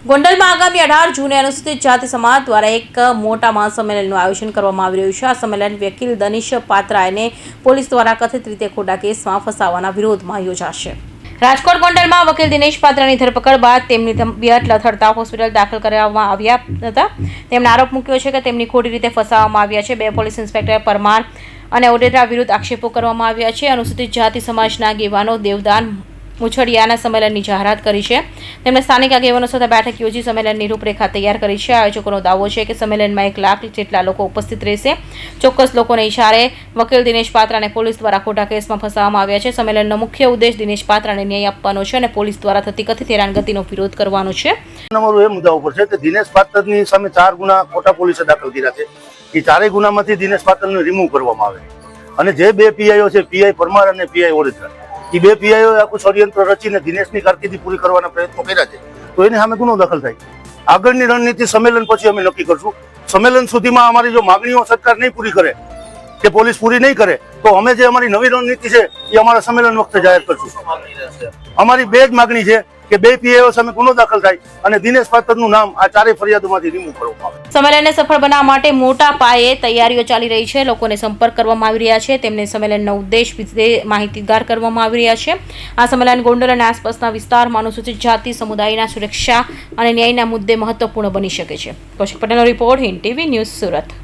ગોંડલમાં આગામી 18 જૂને અનુસૂચિત જાતિ સમાજ દ્વારા એક મોટા મહાસંમેલનનું આયોજન કરવામાં આવી રહ્યું છે। આ સંમેલન વકીલ દનિશ પાત્રાને પોલીસ દ્વારા કથિત રીતે ખોટા કેસમાં ફસાવવાના વિરોધમાં યોજાશે। રાજકોટ ગોંડલમાં વકીલ દિનેશ પાત્રાની ધરપકડ બાદ તેમની તબિયત લથડતા હોસ્પિટલ દાખલ કરવામાં આવ્યા હતા। તેમણે આરોપ મૂક્યો છે કે તેમની ખોટી રીતે ફસાવવામાં આવ્યા છે। 2 પોલીસ ઇન્સ્પેક્ટર પરમાર અને ઓડેદરા વિરુદ્ધ આક્ષેપો કરવામાં આવ્યા છે। અનુસૂચિત જાતિ સમાજના આગેવાનો દેવદાન મુછડિયાના સંમેલનની જાહેરાત કરી છે। તેમણે સ્થાનિક આગેવાનો સાથે બેઠક યોજી સંમેલનની રૂપરેખા તૈયાર કરી છે। આયોજકોનો દાવો છે કે સંમેલનમાં 1 લાખ જેટલા લોકો ઉપસ્થિત રહેશે। ચોક્કસ લોકોને ઇશારે વકીલ દિનેશ પાત્રાને પોલીસ દ્વારા ખોટા કેસમાં ફસાવવામાં આવ્યા છે। સંમેલનનો મુખ્ય ઉદ્દેશ દિનેશ પાત્રાને ન્યાય આપવાનો છે અને પોલીસ દ્વારા થતી કથિત હેરાનગતિનો વિરોધ કરવાનો છે। નંબર એ મુદ્દા ઉપર છે કે દિનેશ પાત્રની સામે 4 ગુના ખોટા પોલીસે દાખલ કર્યા છે। એ 4 ગુનામાંથી દિનેશ પાત્રને રિમૂવ કરવામાં આવે અને જે 2 પીઆઈઓ છે, પીઆઈ પરમાર અને પીઆઈ ઓડેદરા, એ 2 પીઆઈઓ આખું ષડયંત્ર રચીને દિનેશની કારકિર્દી પૂરી કરવાના પ્રયત્નો કર્યા છે। તો એની સામે ગુનો દાખલ થાય। આગળની રણનીતિ સંમેલન પછી અમે નક્કી કરશું। સંમેલન સુધીમાં અમારી જો માગણીઓ સરકાર નહીં પૂરી કરે કે પોલીસ પૂરી નહીં કરે તો અમે જે અમારી નવી રણનીતિ છે એ અમારા સંમેલન વખતે જાહેર કરશું। અમારી 2 જ માગણી છે કે 2 પીઆઈઓ સામે ગુનો દાખલ થાય અને દિનેશ પાત્રનું નામ આ 4 ફરિયાદોમાંથી રિમૂવ કરવામાં આવે। સંમેલનને સફળ બનાવવા માટે મોટા પાયે તૈયારીઓ ચાલી રહી છે। લોકોને સંપર્ક કરવામાં આવી રહ્યા છે। તેમને સંમેલનનો ઉદ્દેશ વિશે માહિતીગાર કરવામાં આવી રહ્યા છે। આ સંમેલન ગોંડલ અને આસપાસના વિસ્તારમાં અનુસૂચિત જાતિ સમુદાયના સુરક્ષા અને ન્યાયના મુદ્દે મહત્વપૂર્ણ બની શકે છે। કૌશિક પટેલનો report, Hind TV news, Surat.